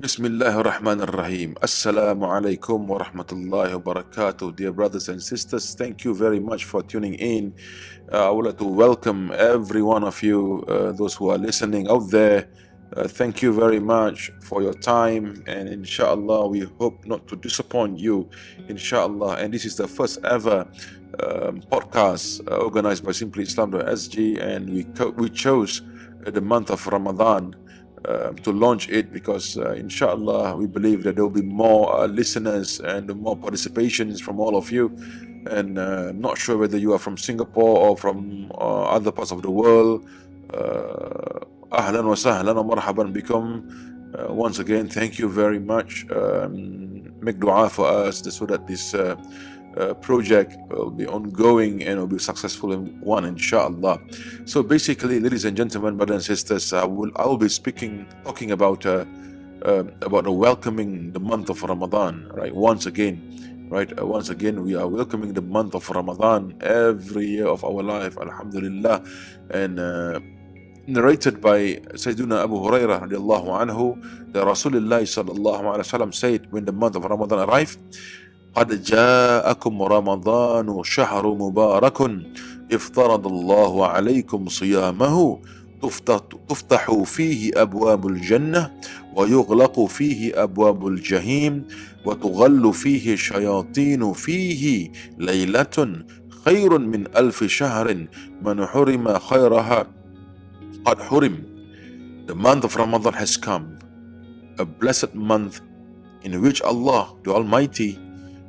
Bismillah ar-Rahman ar-Rahim. Assalamu alaikum wa rahmatullahi wa barakatuh. Dear brothers and sisters, thank you very much for tuning in. I would like to welcome every one of you, those who are listening out there. Thank you very much for your time, and inshallah, we hope not to disappoint you, inshallah. And this is the first ever podcast organized by Simply Islam.sg, and we chose the month of Ramadan to launch it because inshallah we believe that there will be more listeners and more participations from all of you. And not sure whether you are from Singapore or from other parts of the world. Ahlan wa sahlan wa marhaban bikum. Once again, thank you very much. Make dua for us so that this project will be ongoing and will be successful in one, inshallah. So basically, ladies and gentlemen, brothers and sisters, I will be talking about welcoming the month of Ramadan, right? Once again, we are welcoming the month of Ramadan every year of our life, Alhamdulillah. And narrated by Sayyiduna Abu Hurairah radiallahu anhu, that Rasulullah sallallahu alaihi wasallam said when the month of Ramadan arrived, قد جاءكم رمضان شهر مبارك افترض الله عليكم صيامه تفتح فيه أبواب الجنة ويغلق فيه أبواب الجحيم وتغل فيه الشياطين فيه ليلة خير من 1000 شهر من حرم خيرها قد حرم. The month of Ramadan has come, a blessed month in which Allah, the Almighty,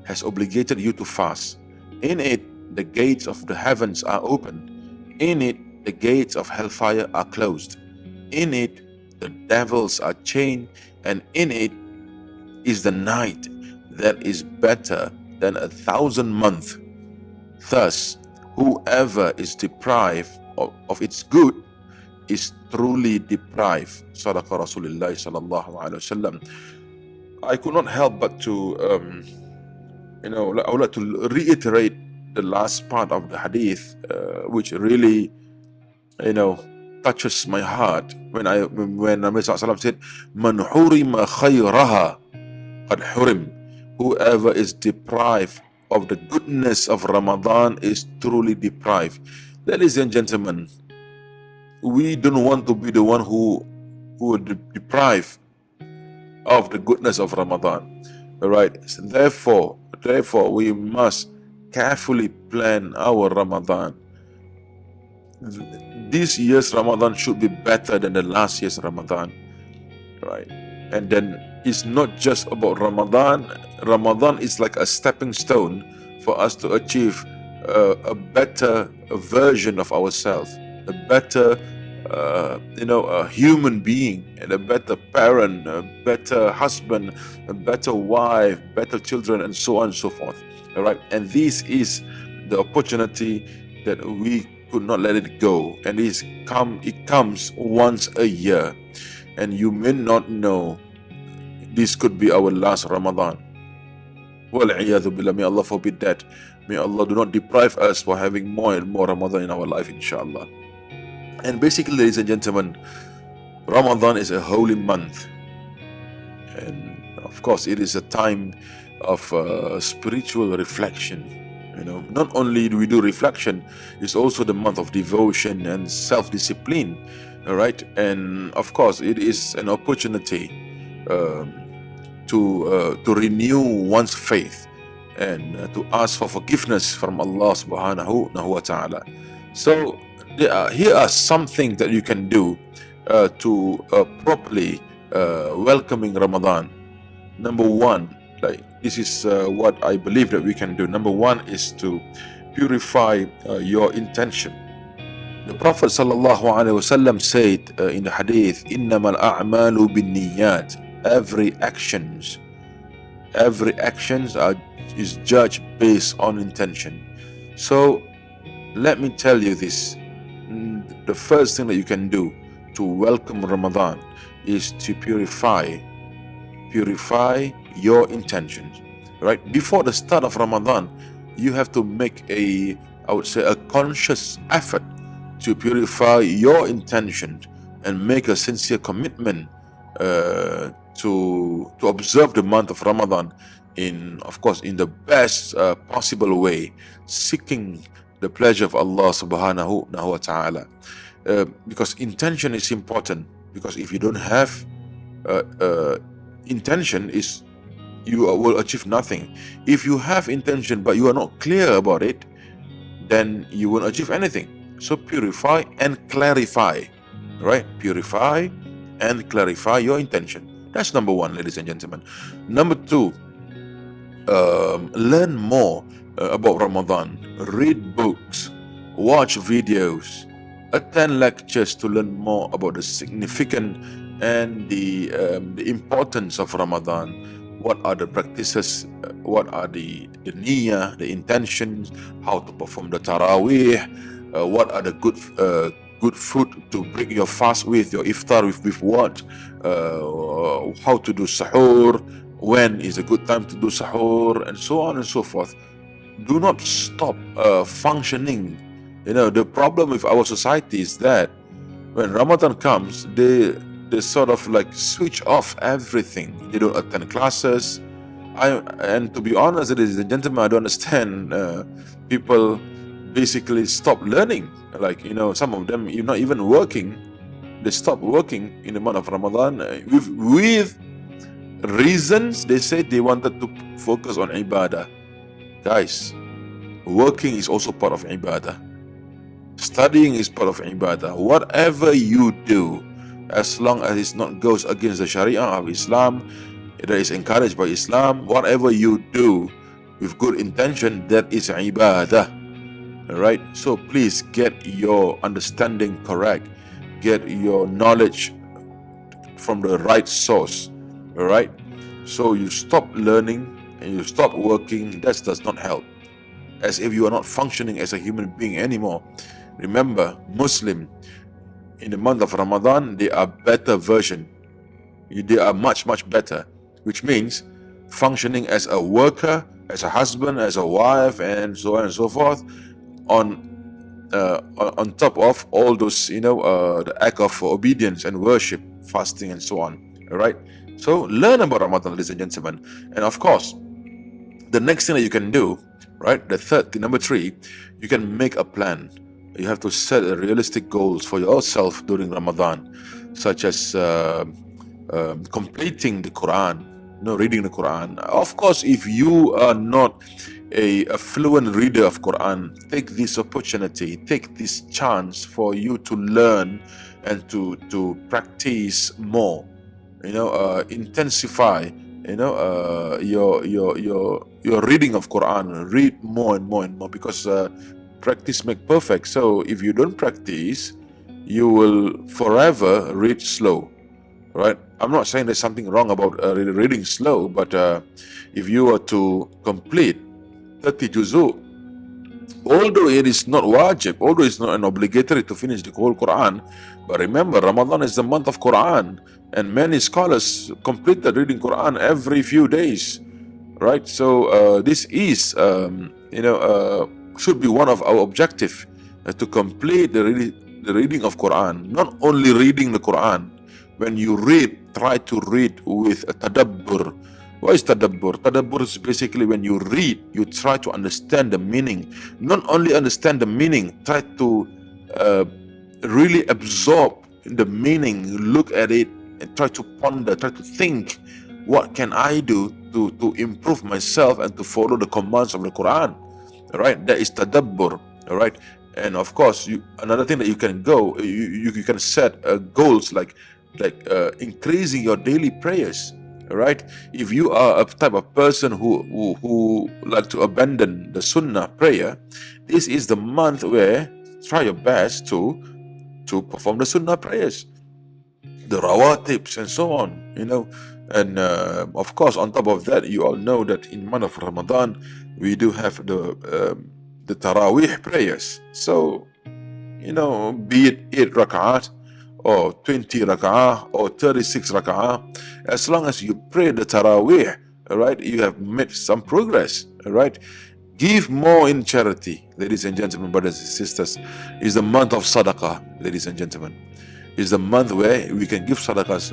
has obligated you to fast. In it, the gates of the heavens are open. In it, the gates of hellfire are closed. In it, the devils are chained. And in it is the night that is better than 1,000 months. Thus, whoever is deprived of its good is truly deprived. Sadaqa Rasulullah sallallahu alaihi wasallam. I could not help but to I would like to reiterate the last part of the hadith, which really, touches my heart when Nabi Sallallahu said, "Man hurima khayraha qad hurim." Whoever is deprived of the goodness of Ramadan is truly deprived. Ladies and gentlemen, we don't want to be the one who would deprive of the goodness of Ramadan. All right. Therefore, we must carefully plan our Ramadan. This year's Ramadan should be better than the last year's Ramadan, right? And then it's not just about Ramadan. Ramadan is like a stepping stone for us to achieve a better version of ourselves, a better a human being, and a better parent, a better husband, a better wife, better children, and so on and so forth. All right, and this is the opportunity that we could not let it go, and it comes once a year, and you may not know this could be our last Ramadan. Wal-'iyadhu billah. May Allah forbid that. May Allah do not deprive us for having more and more Ramadan in our life, inshallah. And basically, ladies and gentlemen, Ramadan is a holy month. And of course, it is a time of spiritual reflection. Not only do we do reflection, it's also the month of devotion and self-discipline. All right. And of course, it is an opportunity to renew one's faith and to ask for forgiveness from Allah subhanahu wa ta'ala. So, here are some things that you can do to properly welcoming Ramadan. Number one, this is what I believe that we can do. Number one is to purify your intention. The Prophet sallallahu alaihi wasallam said in the hadith, "Innamal a'malu binniyat." Every actions is judged based on intention. So let me tell you this. The first thing that you can do to welcome Ramadan is to purify your intentions, right? Before the start of Ramadan, you have to make a conscious effort to purify your intentions and make a sincere commitment to to observe the month of Ramadan in, of course, in the best possible way, seeking the pleasure of Allah subhanahu wa ta'ala. Because intention is important, because if you don't have intention, you will achieve nothing. If you have intention but you are not clear about it, then you won't achieve anything. So purify and clarify, right? Purify and clarify your intention. That's number one, ladies and gentlemen. Number two, learn more about Ramadan. Read books, watch videos, attend lectures to learn more about the significance and the importance of Ramadan. What are the practices? What are the niyyah, the intentions? How to perform the tarawih? What are the good food to break your fast with, your iftar with what? How to do sahur? When is a good time to do sahur? And so on and so forth. Do not stop functioning. The problem with our society is that when Ramadan comes, they sort of like switch off everything. They don't attend classes. And to be honest, ladies and gentlemen, I don't understand. People basically stop learning. Like, some of them, not even working. They stop working in the month of Ramadan with reasons. They say they wanted to focus on ibadah. Guys, working is also part of ibadah. Studying is part of ibadah. Whatever you do, as long as it not goes against the Sharia of Islam, that is encouraged by Islam, whatever you do with good intention, that is ibadah. Alright? So please get your understanding correct. Get your knowledge from the right source. Alright? So you stop learning and you stop working. That does not help. As if you are not functioning as a human being anymore. Remember, Muslim, in the month of Ramadan, they are better version. They are much, much better. Which means functioning as a worker, as a husband, as a wife, and so on and so forth, on top of all those, the act of obedience and worship, fasting, and so on. All right. So learn about Ramadan, ladies and gentlemen. And of course, the next thing that you can do, right? Number three, you can make a plan. You have to set realistic goals for yourself during Ramadan, such as completing the Quran, reading the Quran. Of course, if you are not a fluent reader of Quran, take this opportunity, take this chance for you to learn and to practice more. Intensify. Your reading of Quran. Read more and more and more, because practice make perfect. So if you don't practice, you will forever read slow, right? I'm not saying there's something wrong about reading slow, but if you were to complete 30 juzu, although it is not wajib, although it's not an obligatory to finish the whole Quran, but remember, Ramadan is the month of Quran, and many scholars complete the reading Quran every few days, right? So this is, should be one of our objective, to complete the reading of Quran. Not only reading the Quran. When you read, try to read with a tadabbur. What is tadabbur? Tadabbur is basically when you read, you try to understand the meaning. Not only understand the meaning, try to really absorb the meaning, look at it, and try to ponder, try to think, what can I do to improve myself and to follow the commands of the Quran? All right, that is tadabbur. All right, and of course, another thing that you can go, you can set goals like increasing your daily prayers. All right, if you are a type of person who like to abandon the Sunnah prayer, this is the month where try your best to perform the Sunnah prayers, the rawatibs, and so on. And of course, on top of that, you all know that in month of Ramadan we do have the tarawih prayers. So be it 8 rak'at or 20 rak'ah or 36 rak'ah, as long as you pray the tarawih, all right, you have made some progress. All right, give more in charity, ladies and gentlemen, brothers and sisters. It's the month of sadaqah, ladies and gentlemen. is the month where we can give sadaqahs.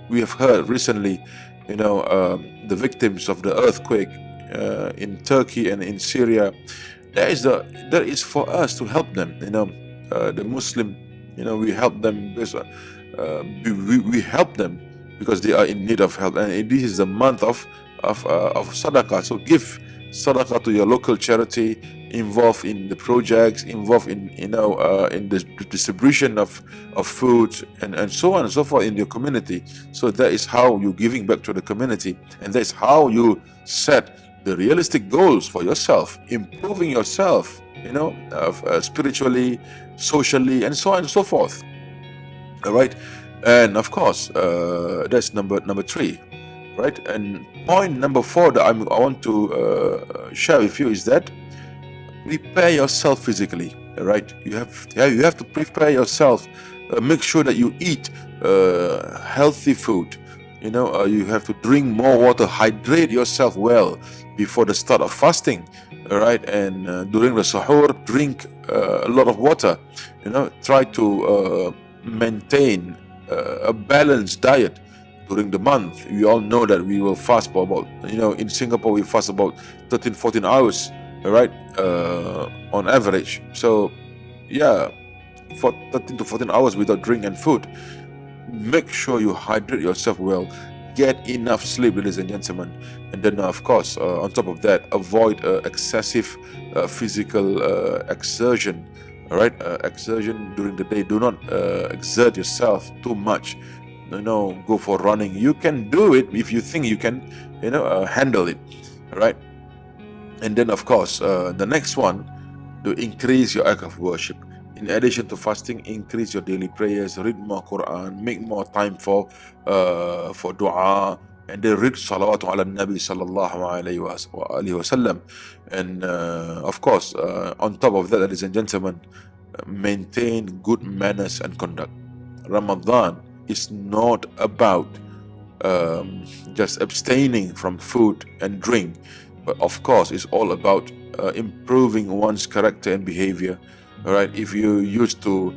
We have heard recently, the victims of the earthquake in Turkey and in Syria. That is for us to help them. The Muslim, we help them because we help them because they are in need of help, and this is the month of sadaqah. So give sadaqah to your local charity, involved in the projects, involved in in the distribution of food and so on and so forth in your community. So that is how you're giving back to the community, and that's how you set the realistic goals for yourself, improving yourself, spiritually, socially, and so on and so forth. All right, and of course, that's number 3, right? And point number 4 that I want to share with you is that prepare yourself physically. All right, you have to prepare yourself. Make sure that you eat healthy food. You have to drink more water, hydrate yourself well before the start of fasting. All right, and during the sahur, drink a lot of water. Try to maintain a balanced diet during the month. We all know that we will fast for about, in Singapore we fast about 13-14 hours, right, on average. So yeah, for 13 to 14 hours without drink and food. Make sure you hydrate yourself well, get enough sleep, ladies and gentlemen, and then of course, on top of that, avoid excessive physical exertion. All right, exertion during the day. Do not exert yourself too much. Go for running. You can do it if you think you can, handle it. All right, and then of course, the next one, to increase your act of worship. In addition to fasting, increase your daily prayers, read more Quran, make more time for dua, and then read salawat ala Nabi sallallahu alayhi wa sallam. And of course, on top of that, ladies and gentlemen, maintain good manners and conduct. Ramadan is not about just abstaining from food and drink, but of course, it's all about improving one's character and behavior. All right, if you used to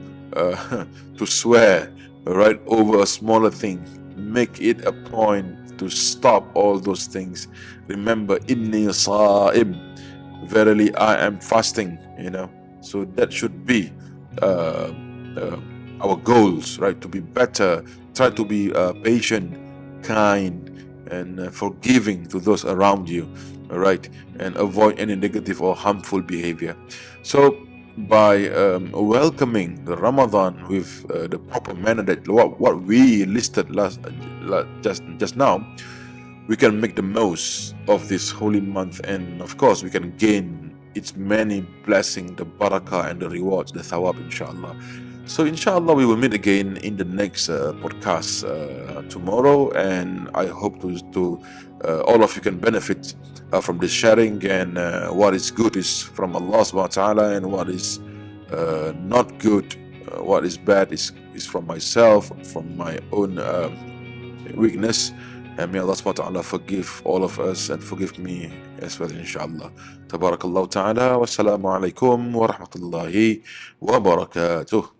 swear, all right, over a smaller thing, make it a point to stop all those things. Remember, inni sa'im, verily I am fasting. So that should be our goals, right? To be better, try to be patient, kind, and forgiving to those around you. All right, and avoid any negative or harmful behavior. So by welcoming the Ramadan with the proper manner, that what we listed just now, we can make the most of this holy month, and of course we can gain its many blessings, the barakah and the rewards, the thawab, inshallah. So inshallah we will meet again in the next podcast tomorrow, and I hope to all of you can benefit from this sharing, and what is good is from Allah subhanahu wa ta'ala, and what is not good, what is bad is from myself, from my own weakness. And may Allah subhanahu wa ta'ala forgive all of us and forgive me as well, inshallah. Tabarakallahu ta'ala. Wassalamu alaikum wa rahmatullahi wa barakatuh.